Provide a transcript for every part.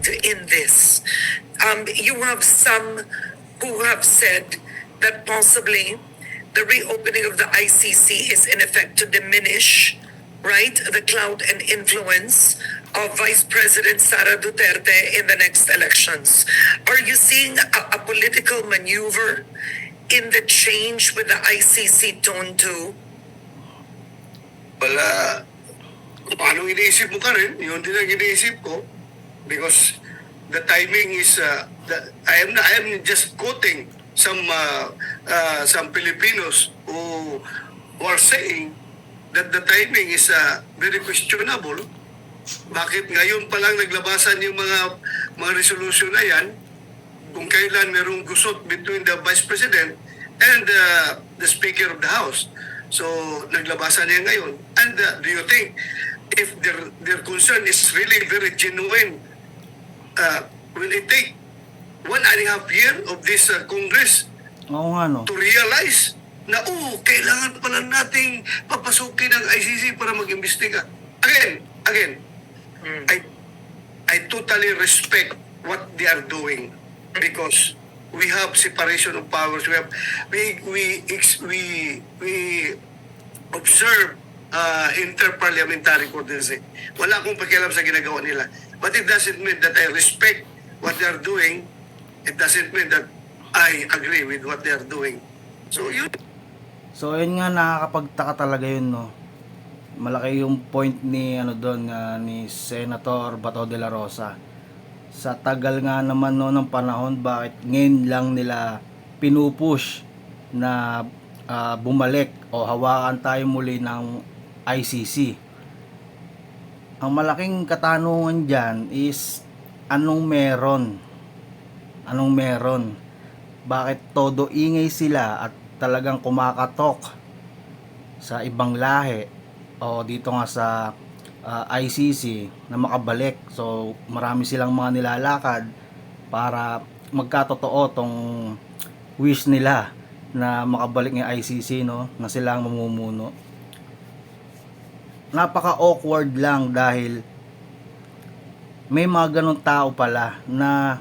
involved in this. You have some who have said that possibly the reopening of the ICC is in effect to diminish, right, the clout and influence of Vice President Sara Duterte in the next elections. Are you seeing a political maneuver in the change with the ICC tone too? Wala, paano iniisip mo ka rin, yun din ang iniisip ko. Because the timing is, I am just quoting some Filipinos who are saying that the timing is very questionable. Bakit ngayon pa lang naglabasan yung mga resolution na yan, kung kailan merong gusot between the Vice President and the Speaker of the House. So, naglabasan niya ngayon. And do you think if their concern is really very genuine, will it take 1.5 years of this Congress Oo nga, no? to realize na, kailangan pala nating papasukin ang ICC para mag-imbestiga? Again, I totally respect what they are doing because we have separation of powers. We observe interparliamentary courtesy. Wala akong pakialam sa ginagawa nila. But it doesn't mean that I respect what they are doing. It doesn't mean that I agree with what they are doing. So yun. So yun nga, nakakapagtaka talaga yun, no? Malaki yung point ni ni Senator Bato de la Rosa. Sa tagal nga naman ng panahon, bakit ngayon lang nila pinupush na bumalik o hawakan tayo muli ng ICC? Ang malaking katanungan dyan is anong meron? Bakit todo ingay sila at talagang kumakatok sa ibang lahi o dito nga sa ICC na makabalik? So marami silang mga nilalakad para magkatotoo tong wish nila na makabalik ng ICC, no, na sila ang mamumuno. Napaka awkward lang dahil may mga ganong tao pala na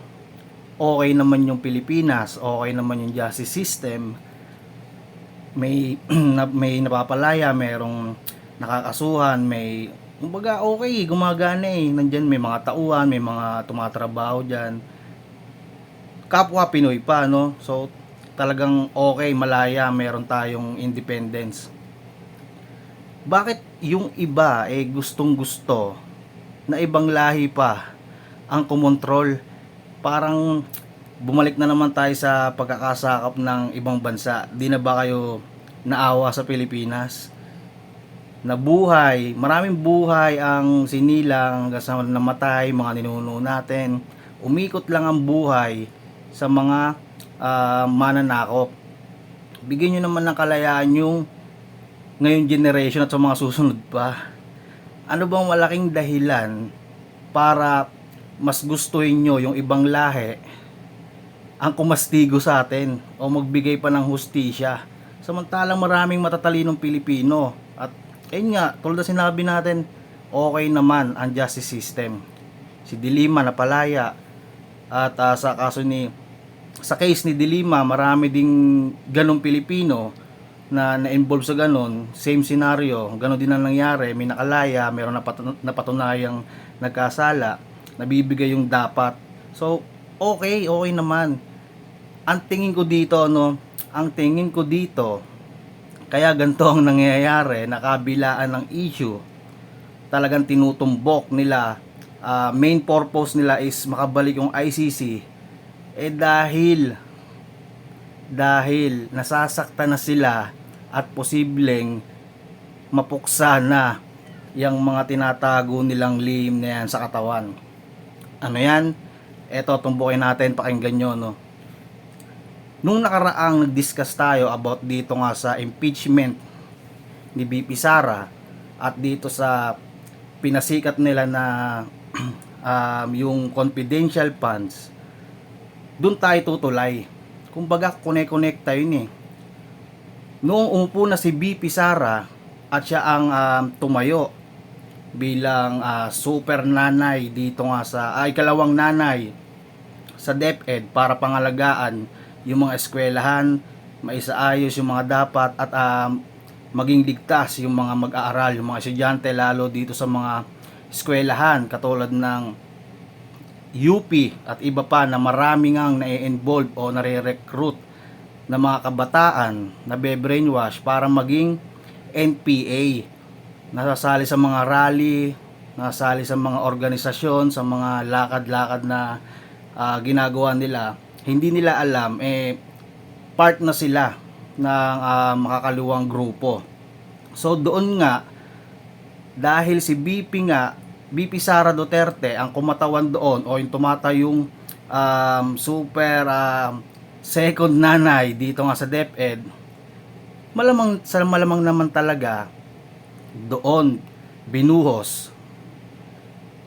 okay naman yung Pilipinas, okay naman yung justice system, may napapalaya, merong nakakasuhan, may kumbaga okay, gumagana nandyan may mga tauhan, may mga tumatrabaho dyan, kapwa Pinoy pa, no? So talagang okay, malaya, meron tayong independence. Bakit yung iba gustong gusto na ibang lahi pa ang kumontrol? Parang bumalik na naman tayo sa pagkakasakap ng ibang bansa. Di na ba kayo naawa sa Pilipinas? Nabuhay, maraming buhay ang sinilang hanggang sa namatay, mga ninuno natin. Umikot lang ang buhay sa mga mananakop. Bigyan nyo naman ng kalayaan yung ngayong generation at sa mga susunod pa. Ano bang malaking dahilan para mas gustuhin nyo yung ibang lahi ang kumastigo sa atin o magbigay pa ng hustisya, samantalang maraming matatalinong Pilipino? At ayun nga, tulad na sinabi natin, okay naman ang justice system. Si De Lima napalaya at sa case ni De Lima, marami ding ganong Pilipino na na-involve sa ganon, same scenario, ganon din ang nangyari, may nakalaya, mayroong napatunayang nagkasala, nabibigay yung dapat. So, okay naman. Ang tingin ko dito, kaya ganito ang nangyayari, nakabilaan ng issue, talagang tinutumbok nila, main purpose nila is makabalik yung ICC, dahil nasasaktan na sila at posibleng mapuksa na yung mga tinatago nilang lihim na yan sa katawan. Ano yan? Eto, tumbukin natin, pakinggan nyo, no? Nung nakaraang nag-discuss tayo about dito nga sa impeachment ni BP Sara at dito sa pinasikat nila na yung confidential funds, dun tayo tutulay. Kumbaga, connect tayo Noong umupo na si BP Sara at siya ang tumayo bilang super nanay dito nga sa ikalawang nanay sa DepEd para pangalagaan yung mga eskwelahan, maisaayos yung mga dapat at maging ligtas yung mga mag-aaral, yung mga estudyante lalo dito sa mga eskwelahan katulad ng UP at iba pa na marami ngang na-involve o nare-recruit na mga kabataan na be-brainwash para maging NPA. Nasasali sa mga rally, nasasali sa mga organisasyon, sa mga lakad-lakad na ginagawa nila. Hindi nila alam, part na sila ng makakaluwang grupo. So doon nga, dahil si BP Sara Duterte ang kumatawan doon o yung tumatayong super second nanay dito nga sa DepEd, malamang naman talaga doon binuhos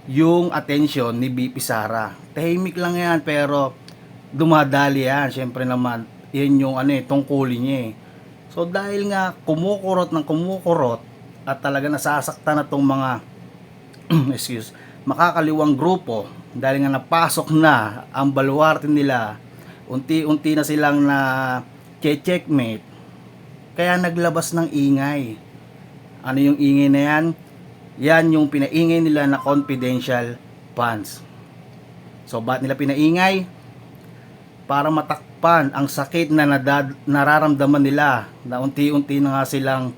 yung atensyon ni BP Sara. Tahimik lang yan pero dumadali yan. Siyempre naman, yan yung tungkulin niya eh. So dahil nga kumukurot at talaga nasasaktan na tong mga makakaliwang grupo dahil nga napasok na ang baluarte nila, unti-unti na silang na checkmate, kaya naglabas ng ingay. Ano yung ingay na yan? Yan yung pinaingay nila na confidential funds. So ba't nila pinaingay? Para matakpan ang sakit na nararamdaman nila na unti-unti na nga silang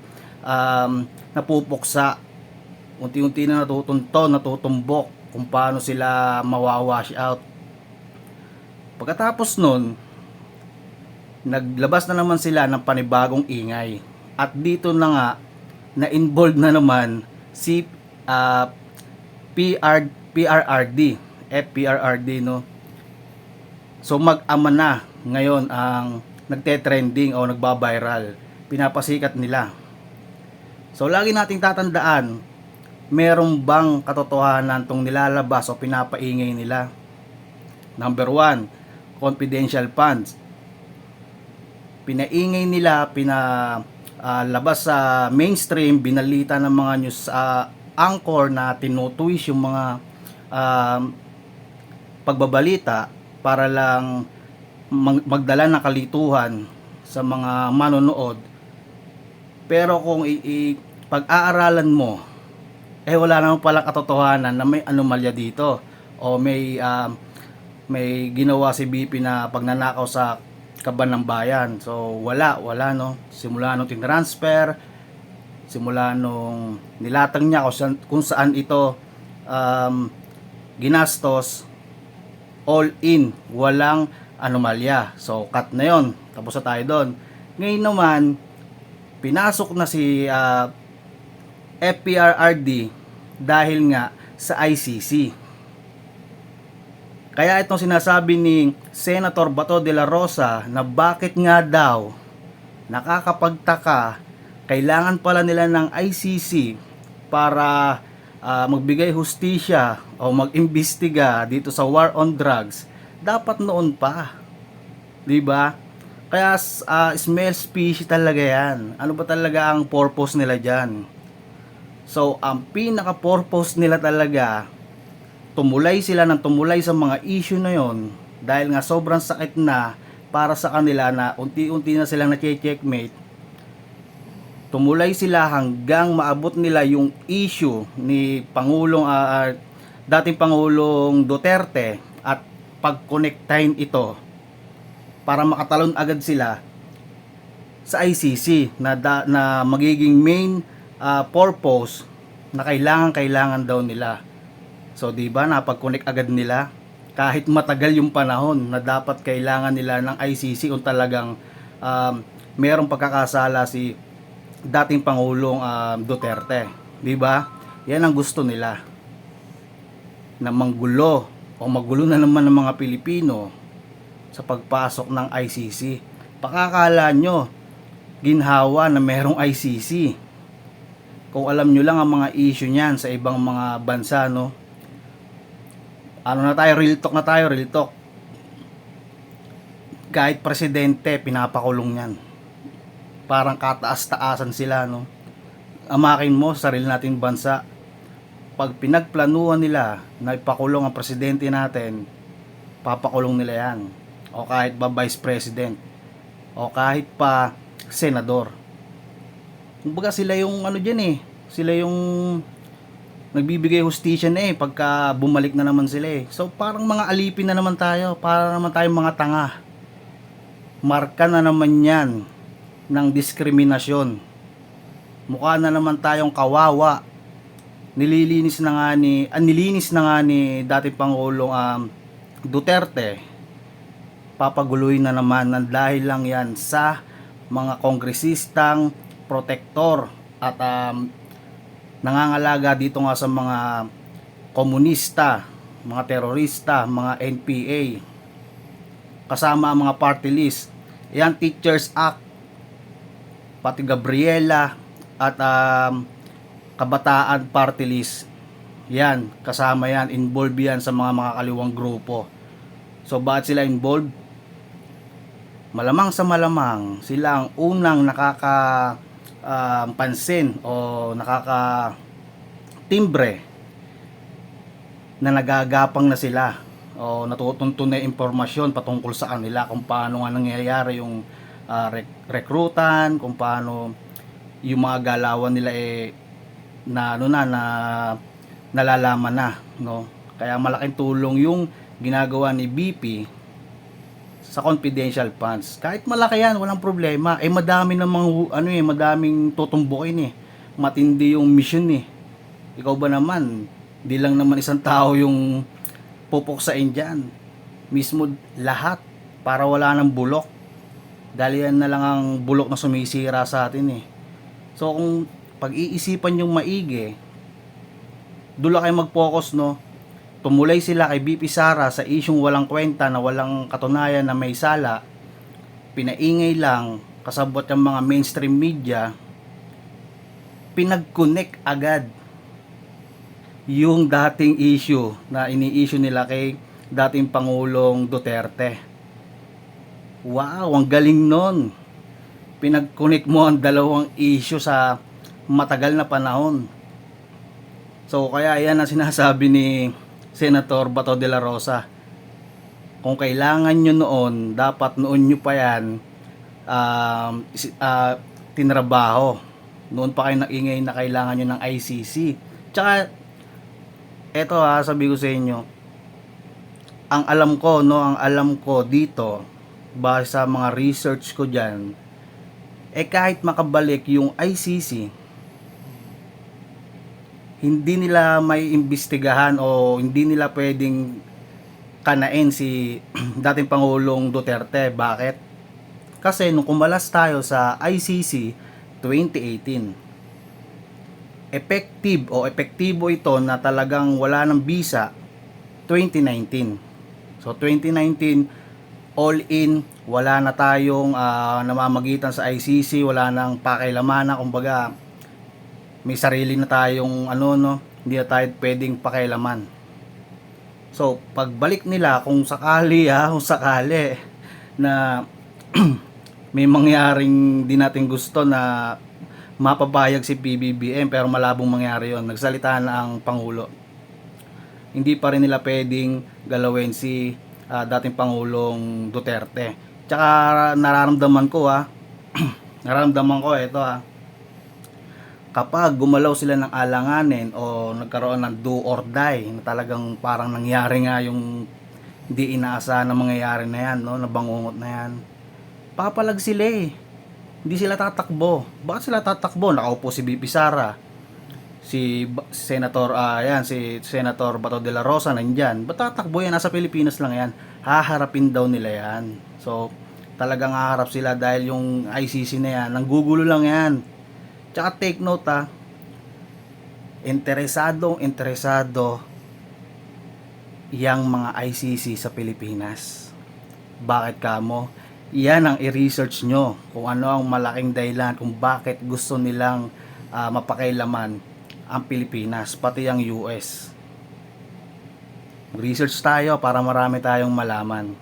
napupuksa, unti-unti na natutumbok kung paano sila mawawash out. Pagkatapos nun, naglabas na naman sila ng panibagong ingay at dito na nga na-involved na naman si FPRRD, no? So mag-ama na ngayon ang nagte-trending o nagba-viral, pinapasikat nila. So lagi nating tatandaan, merong bang katotohanan tong nilalabas o pinapaingay nila? Number 1, confidential funds. Pinaingay nila, labas sa mainstream, binalita ng mga news anchor na tinutwist yung mga pagbabalita para lang magdala ng kalituhan sa mga manonood. Pero kung pag-aaralan mo, wala naman pala katotohanan na may anomalya dito o may ginawa si BP na pagnanakaw sa kaban ng bayan. So wala no. Simula nung tinransfer, simula nung nilatang niya kung saan ito ginastos, all in, walang anomalya. So cut na yon, tapos na tayo doon. Ngayon naman, pinasok na si FPRRD dahil nga sa ICC. Kaya itong sinasabi ni Senator Bato de la Rosa na bakit nga daw nakakapagtaka, kailangan pala nila ng ICC para magbigay hustisya o mag-imbestiga dito sa war on drugs. Dapat noon pa, 'di ba? Kaya smell species talaga yan. Ano ba talaga ang purpose nila dyan? So ang pinaka-purpose nila talaga, tumulay sila ng tumulay sa mga issue na yon dahil nga sobrang sakit na para sa kanila na unti-unti na silang na-checkmate. Tumulay sila hanggang maabot nila yung issue ni dating Pangulong Duterte at pag-connectahin ito para makatalon agad sila sa ICC na magiging main purpose na kailangan daw nila. So di ba napag-connect agad nila kahit matagal yung panahon na dapat kailangan nila ng ICC kung talagang merong pagkakasala si dating Pangulong Duterte, di ba? Yan ang gusto nila, na manggulo o magulo na naman ng mga Pilipino sa pagpasok ng ICC. Pakakala nyo ginhawa na merong ICC. Kung alam nyo lang ang mga issue niyan sa ibang mga bansa, no? Real talk. Kahit presidente pinapakulong niyan. Parang kataas-taasan sila, no? Amakin mo sarili nating bansa, pag pinagplanuhan nila na ipakulong ang presidente natin, papakulong nila yan. O kahit pa vice president. O kahit pa senador. Kumbaga sila yung ano dyan eh. Sila yung nagbibigay hustisya na eh pagka bumalik na naman sila eh. So parang mga alipin na naman tayo. Para naman tayong mga tanga. Marka na naman yan ng diskriminasyon. Mukha na naman tayong kawawa. Nilinis na nga ni dating Pangulong Duterte. Papaguluhin na naman ng dahil lang yan sa mga kongresistang protektor at nangangalaga dito nga sa mga komunista, mga terorista, mga NPA, kasama ang mga party list. Yan, Teachers Act, pati Gabriela at Kabataan Party List. Yan, kasama yan, involved yan sa mga kaliwang grupo. So, bakit sila involved? Malamang sa malamang, sila ang unang pansin o timbre na nagagapang na sila o natutuntun na impormasyon patungkol sa kanila kung paano nga nangyayari yung rekrutan, kung paano yung mga galawan nila na nalalaman na, no? Kaya malaking tulong yung ginagawa ni BP sa confidential funds. Kahit malaki yan, walang problema. Madami namang madaming tutumbukin eh. Matindi yung mission eh. Ikaw ba naman, di lang naman isang tao yung pupuksain dyan. Mismo lahat para wala ng bulok. Dahil yan na lang ang bulok na sumisira sa atin eh. So kung pag-iisipan yung maigi, doon lang kayo mag-focus, no? Tumulay sila kay BP Sara sa isyung walang kwenta na walang katunayan na may sala. Pinaingay lang, kasabot yung mga mainstream media, pinag-connect agad yung dating issue na ini-issue nila kay dating Pangulong Duterte. Wow, ang galing nun. Pinag-connect mo ang dalawang issue sa matagal na panahon. So kaya yan ang sinasabi ni Senator Bato de la Rosa. Kung kailangan nyo noon, dapat noon nyo pa yan tinrabaho. Noon pa kayo nag-ingay na kailangan nyo ng ICC. Tsaka eto sabi ko sa inyo, ang alam ko dito base sa mga research ko dyan, kahit makabalik yung ICC, hindi nila may imbestigahan o hindi nila pwedeng kanain si dating Pangulong Duterte. Bakit? Kasi nung kumalas tayo sa ICC 2018, epektibo ito na talagang wala ng visa 2019. So 2019 all in, wala na tayong namamagitan sa ICC, wala nang pakailaman, kumbaga may sarili na tayong hindi na tayo pwedeng pakailaman. So pagbalik nila, kung sakali na may mangyaring di natin gusto na mapapayag si PBBM, pero malabong mangyari yon, nagsalita na ang Pangulo, hindi pa rin nila pwedeng galawin si dating Pangulong Duterte. Tsaka nararamdaman ko ito kapag gumalaw sila ng alanganin o nagkaroon ng do or die na talagang parang nangyari nga yung hindi inaasahan na mangyayari na yan, no, nabangungot na yan, papalag sila eh. Hindi sila tatakbo. Bakit sila tatakbo? Nakaupo si BP Sara, si Senator Bato de la Rosa nandyan. Ba't tatakbo yan? Nasa Pilipinas lang yan. Haharapin daw nila yan. So talagang haharap sila dahil yung ICC na yan, nanggugulo lang yan. Tsaka take note interesado yang mga ICC sa Pilipinas. Bakit kamo? Yan ang i-research nyo kung ano ang malaking dahilan kung bakit gusto nilang mapakailaman ang Pilipinas, pati ang US. Research tayo para marami tayong malaman.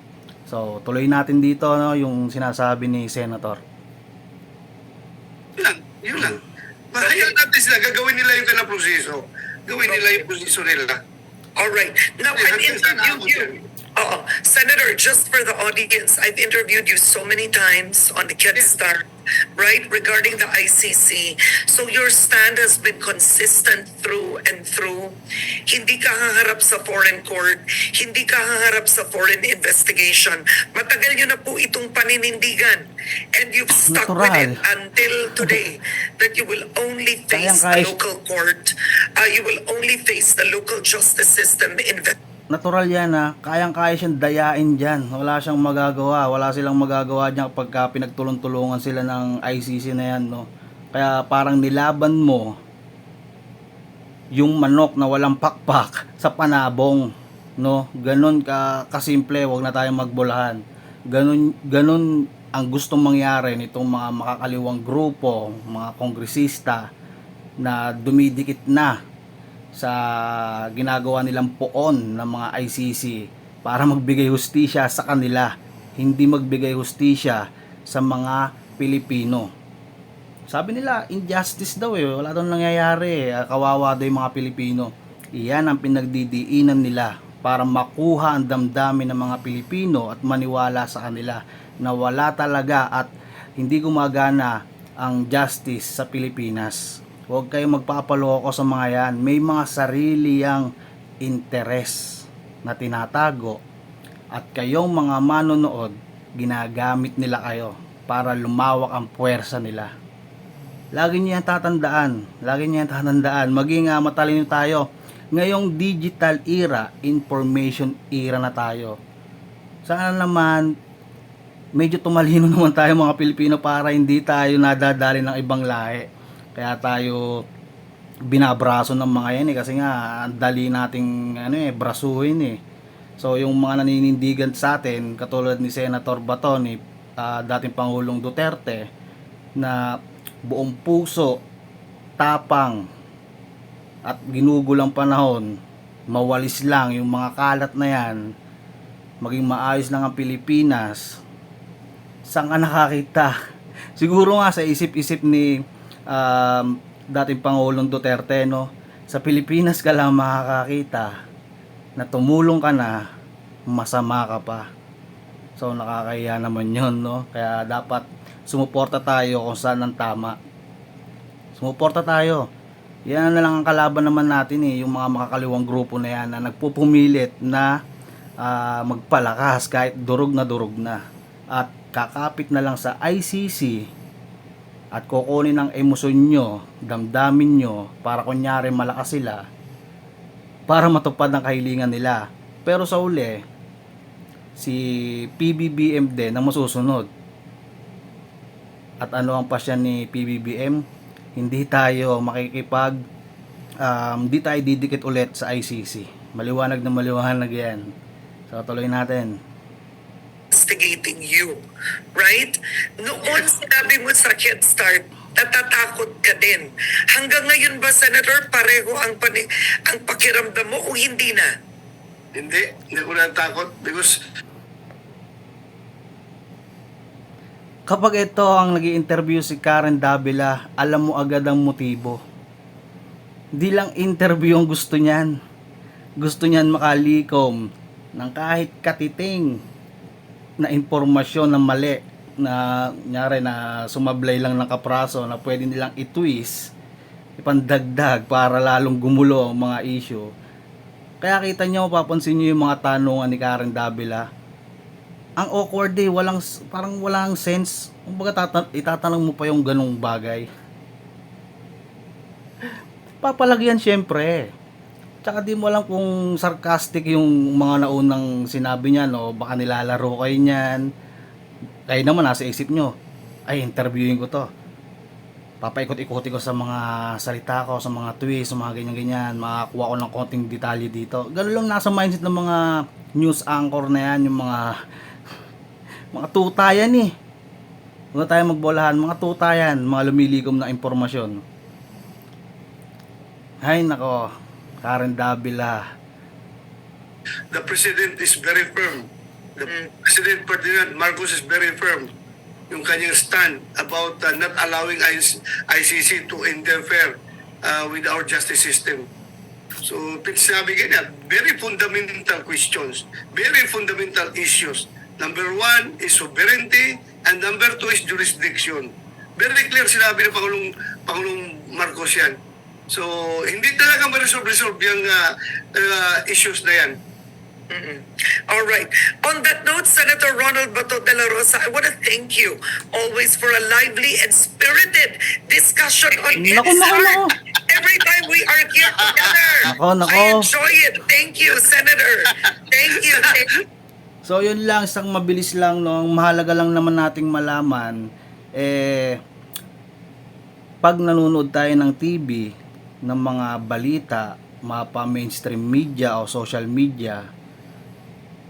So tuloy natin dito, no, yung sinasabi ni Senator. Yun lang. Hayaan natin sila, gagawin nila yung kanilang proseso. gawin nila yung posisyon nila. All right. Now, I've interviewed you. Senator, just for the audience, I've interviewed you so many times on the Get Start, right, regarding the ICC. So your stand has been consistent through and through. Hindi ka haharap sa foreign court, hindi ka haharap sa foreign investigation. Matagal nyo na po itong paninindigan. And you've stuck with it Natural. until today that you will only face the Kayang-kaya- local court. You will only face the local justice system Natural yan kayang-kaya siyang dayain dyan. Wala siyang magagawa. Wala silang magagawa dyan pagka pinagtulong-tulungan sila ng ICC na yan, no? Kaya parang nilaban mo yung manok na walang pakpak sa panabong, no? Ganon kasimple, wag na tayong magbulahan. Ganon ang gustong mangyari nitong mga makakaliwang grupo, mga kongresista na dumidikit na sa ginagawa nilang poon ng mga ICC para magbigay hustisya sa kanila, hindi magbigay hustisya sa mga Pilipino. Sabi nila, injustice daw wala daw nangyayari, kawawa daw yung mga Pilipino. Iyan ang pinagdidiinan nila para makuha ang damdamin ng mga Pilipino at maniwala sa kanila na wala talaga at hindi gumagana ang justice sa Pilipinas. Huwag kayong magpapaloko sa mga yan. May mga sarili yang interes na tinatago at kayong mga manonood, ginagamit nila kayo para lumawak ang puwersa nila. Lagi niyo yan tatandaan. Lagi niyo yan tatandaan. Maging matalino tayo. Ngayong digital era, information era na tayo. Sana naman medyo tumalino naman tayo mga Pilipino para hindi tayo nadadali ng ibang lahi. Kaya tayo binabraso ng mga yan kasi nga ang dali nating brasuhin So yung mga naninindigan sa atin katulad ni Senator Bato, ni dating Pangulong Duterte na buong puso, tapang at ginugulang panahon, mawalis lang yung mga kalat na yan, maging maayos lang ang Pilipinas. Saan ka nakakita? Siguro nga sa isip-isip ni dating Pangulong Duterte, no? Sa Pilipinas ka lang makakakita na tumulong ka na, masama ka pa. So nakakahiya naman yun, no? Kaya dapat sumuporta tayo kung saan ang tama. Sumuporta tayo. Yan na lang ang kalaban naman natin yung mga makakaliwang grupo na yan na nagpupumilit na magpalakas kahit durog na at kakapit na lang sa ICC at kukunin ang emosyon nyo, damdamin nyo para kunyari malakas sila para matupad ang kahilingan nila. Pero sa uli, si PBBM din ang masusunod. At ano ang pasyan ni PBBM? Hindi tayo makikipag hindi tayo didikit ulit sa ICC. Maliwanag na maliwanag yan. So tuloy natin. Investigating you, right? Noon sinabi mo sa Head Start, natatakot ka din. Hanggang ngayon ba, Senator, pareho ang pakiramdam mo o hindi na? Hindi ko natakot because Kapag ito ang nag-i-interview si Karen Davila, alam mo agad ang motibo. Hindi lang interview ang gusto niyan. Gusto niyan makalikom ng kahit katiting na impormasyon na mali na nyari na sumablay lang ng kapraso na pwede nilang i-twist, ipandagdag para lalong gumulo ang mga issue. Kaya kita nyo, papansin nyo yung mga tanungan ni Karen Davila. Ang awkward parang walang sense. Kumbaga itatanong mo pa yung ganung bagay. Papalagyan syempre. Tsaka di mo alam kung sarcastic yung mga naunang sinabi niya, no? Baka nilalaro kayo niyan. Kayo naman nasa isip nyo, ay interviewin ko to. Papaikot-ikuti ko sa mga salita ko, sa mga twist, sa mga ganyan-ganyan. Makakuha ko ng konting detalye dito. Ganun lang nasa mindset ng mga news anchor na yan, yung mga tutayan Huwag tayo magbolahan, mga tutayan, mga lumilikom na impormasyon. Hay nako, Karen Davila. the President is very firm. The President Ferdinand Marcos is very firm yung kanyang stand about not allowing ICC to interfere with our justice system. So, sinabi ganyan, very fundamental questions, very fundamental issues. Number one is sovereignty, and number two is jurisdiction. Very clear sinabi ng Pangulong Marcos yan. So, hindi talaga ma-resolve yung issues na yan. All right. On that note, Senator Ronald Bato de la Rosa, I want to thank you always for a lively and spirited discussion on NSR. Every time we are here together, Nako. I enjoy it. Thank you, Senator. Thank you. So yun lang, isang mabilis lang, no, ang mahalaga lang naman nating malaman, pag nanonood tayo ng TV, ng mga balita, mapa mainstream media o social media,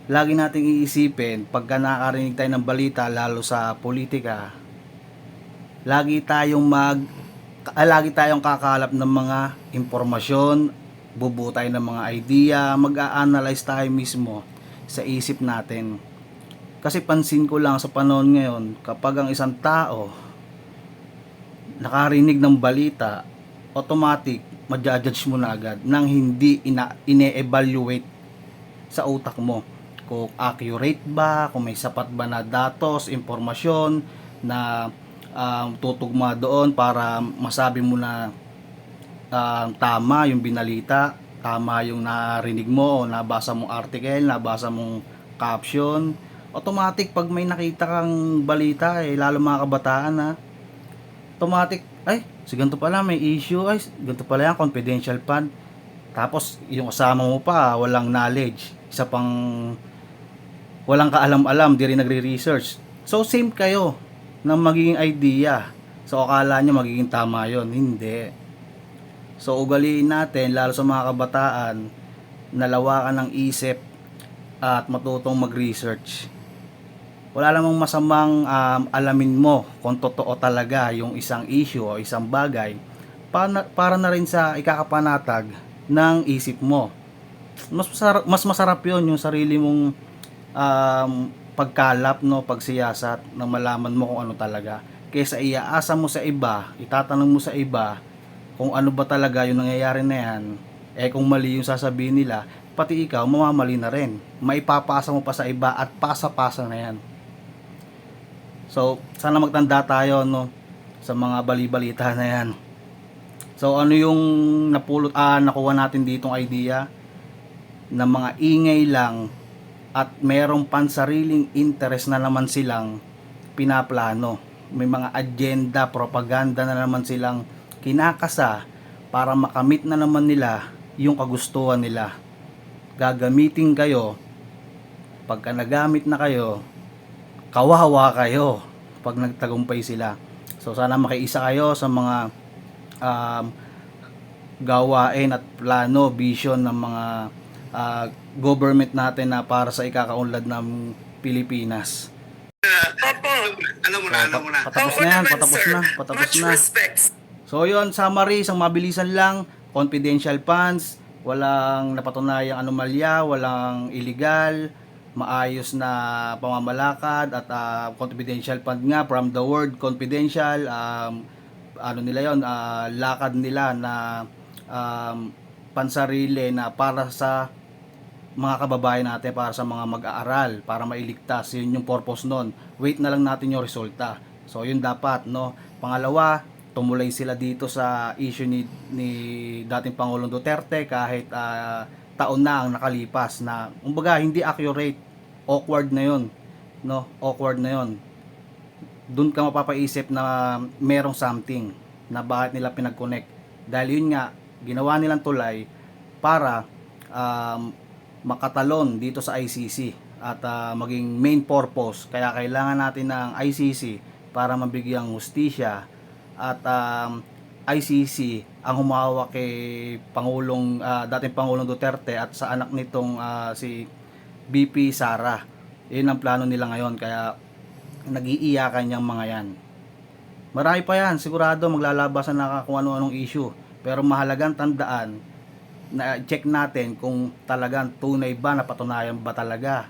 lagi nating iisipin, pagka nakarinig tayo ng balita, lalo sa politika, lagi tayong kakalap ng mga impormasyon, bubuo tayo ng mga idea, mag-a-analyze tayo mismo sa isip natin. Kasi pansin ko lang sa panahon ngayon, kapag ang isang tao nakarinig ng balita, automatic ma-judge mo na agad nang hindi ine-evaluate sa utak mo kung accurate ba, kung may sapat ba na datos, impormasyon na tutugma doon para masabi mo na tama yung binalita, tama yung narinig mo o nabasa mong article, nabasa mong caption. Automatic pag may nakita kang balita, lalo mga kabataan, automatic, si ganito pala may issue, ganito pala yan, confidential fund. Tapos yung kasama mo pa walang knowledge, isa pang walang kaalam-alam, di rin nagre-research. So same kayo ng magiging idea. So akala nyo magiging tama yon, hindi. So ugaliin natin, lalo sa mga kabataan, nalawakan ng isip at matutong mag-research. Wala namang masamang alamin mo kung totoo talaga yung isang issue o isang bagay para na rin sa ikakapanatag ng isip mo. Mas masarap yun, yung sarili mong pagkalap, no, pagsiyasat, na malaman mo kung ano talaga, kaysa iaasa mo sa iba, itatanong mo sa iba kung ano ba talaga yung nangyayari na yan. Kung mali yung sasabihin nila, pati ikaw mamamali na rin, maipapasa mo pa sa iba at pasa-pasa na yan. So sana magtanda tayo, no, sa mga bali-balita na yan. So ano yung nakuha natin ditong idea na mga ingay lang at merong pansariling interest na naman silang pinaplano. May mga agenda, propaganda na naman silang kinakasa para makamit na naman nila yung kagustuhan nila. Gagamitin kayo, pagka nagamit na kayo, kawawa kayo pag nagtagumpay sila. So sana makiisa kayo sa mga gawain at plano, vision ng mga government natin na para sa ikakaunlad ng Pilipinas. Alam mo na. Patapos na yan, patapos Much na. respect. So yun, summary, isang mabilisan lang, confidential funds, walang napatunayang anomalya, walang illegal, maayos na pamamalakad at confidential fund nga, from the word confidential, lakad nila na pansarili na para sa mga kababayan natin, para sa mga mag-aaral, para mailigtas. Yun yung purpose nun. Wait na lang natin yung resulta. So yun dapat, no. Pangalawa, tumulay sila dito sa issue ni dating Pangulong Duterte kahit taon na ang nakalipas na kumbaga hindi accurate, awkward na yun, no, awkward na yun. Doon ka mapapaisip na merong something na bakit nila pinag-connect, dahil yun nga ginawa nilang tulay para makatalon dito sa ICC at maging main purpose. Kaya kailangan natin ng ICC para mabigyang hustisya at ICC ang humawak kay dating Pangulong Duterte at sa anak nitong si BP Sara. Yun ang plano nila ngayon, kaya nag-iiyakan yung mga yan. Marami pa yan, sigurado maglalabasan na kung ano-anong issue, pero mahalagang tandaan na check natin kung talagang tunay ba, napatunayan ba talaga.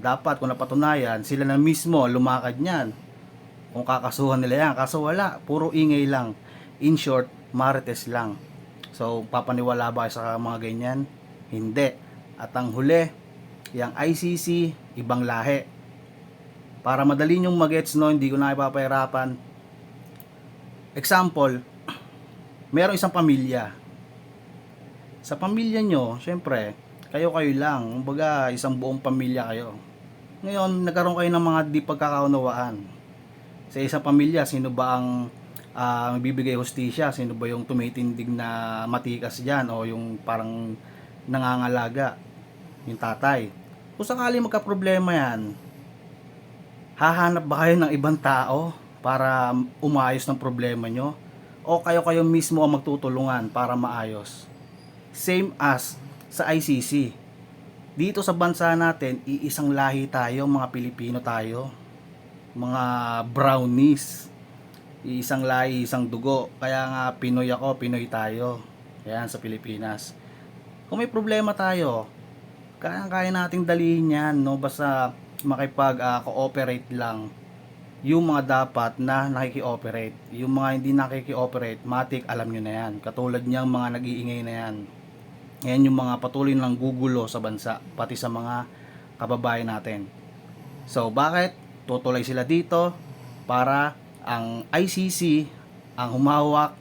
Dapat kung napatunayan, sila na mismo lumakad niyan kung kakasuhan nila yan. Kaso wala, puro ingay lang. In short, marites lang. So, papaniwala ba kayo sa mga ganyan? Hindi. At ang huli, yung ICC, ibang lahi. Para madali nyong magets, no, hindi ko na ipapahirapan. Example, merong isang pamilya. Sa pamilya nyo, syempre, kayo-kayo lang. Kumbaga, isang buong pamilya kayo. Ngayon, nagkaroon kayo ng mga di pagkakaunawaan. Sa isang pamilya, sino ba ang magbibigay hustisya? Sino ba yung tumitindig na matikas dyan? O yung parang nangangalaga? Yung tatay. Kung sakali magka-problema yan, hahanap ba kayo ng ibang tao para umayos ng problema nyo? O kayo-kayo mismo ang magtutulungan para maayos? Same as sa ICC. Dito sa bansa natin, iisang lahi tayo, mga Pilipino tayo. Mga brownies. Iisang lahi, isang dugo. Kaya nga Pinoy ako, Pinoy tayo. Yan sa Pilipinas. Kung may problema tayo, kaya nating dalihin yan, no? Basta makipag-cooperate lang yung mga dapat na nakiki-operate. Yung mga hindi nakiki-operate, matik alam nyo na yan. Katulad niyang mga nag-iingay na yan. Yan yung mga patuloy ng gugulo sa bansa, pati sa mga kababayan natin. So, bakit? Tutuloy sila dito para ang ICC ang humawak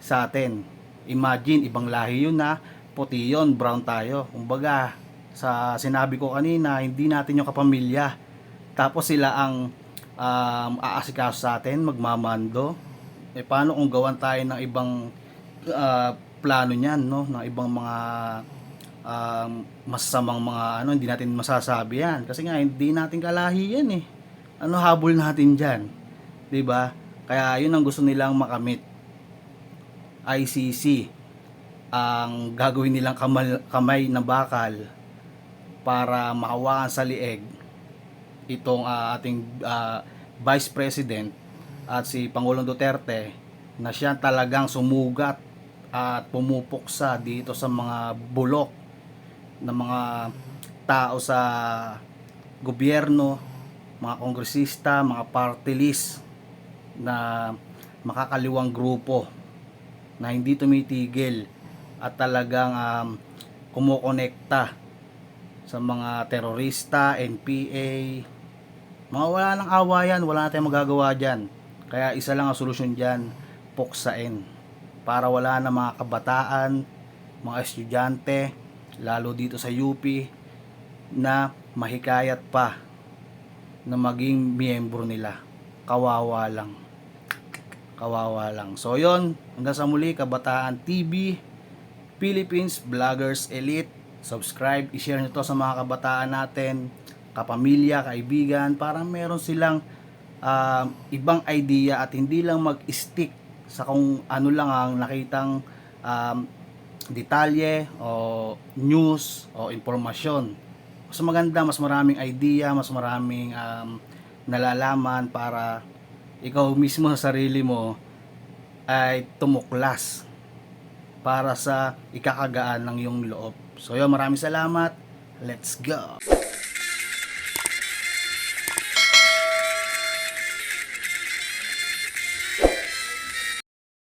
sa atin. Imagine, ibang lahi yun na, puti yun, brown tayo. Kumbaga, sa sinabi ko kanina, hindi natin yung kapamilya. Tapos sila ang aasikaso sa atin, magmamando. Paano kung gawan tayo ng ibang plano niyan, no? Ng ibang mga masasamang mga hindi natin masasabi yan. Kasi nga, hindi natin kalahi yan eh. Ano habol natin dyan? 'Di ba? Kaya yun ang gusto nilang makamit. ICC ang gagawin nilang kamay na bakal para makawakan sa lieg itong ating Vice President at si Pangulong Duterte na siya talagang sumugat at pumupuksa dito sa mga bulok ng mga tao sa gobyerno, mga kongresista, mga party list na makakaliwang grupo na hindi tumitigil at talagang kumukonekta sa mga terorista, NPA. Mga wala nang awayan, wala na tayong magagawa dyan. Kaya isa lang ang solusyon dyan, puksain. Para wala na mga kabataan, mga estudyante, lalo dito sa UP, na mahikayat pa na maging miyembro nila. Kawawa lang. Kawawa lang. So yon, hanggang sa muli, Kabataan TV, Philippines Vloggers Elite. Subscribe, i-share nyo to sa mga kabataan natin, kapamilya, kaibigan, para meron silang ibang idea at hindi lang mag-stick sa kung ano lang ang nakitang detalye o news o impormasyon. Mas maganda, mas maraming idea, mas maraming nalalaman para ikaw mismo sa sarili mo ay tumuklas para sa ikakagaan ng iyong loob. So yun, maraming salamat. Let's go!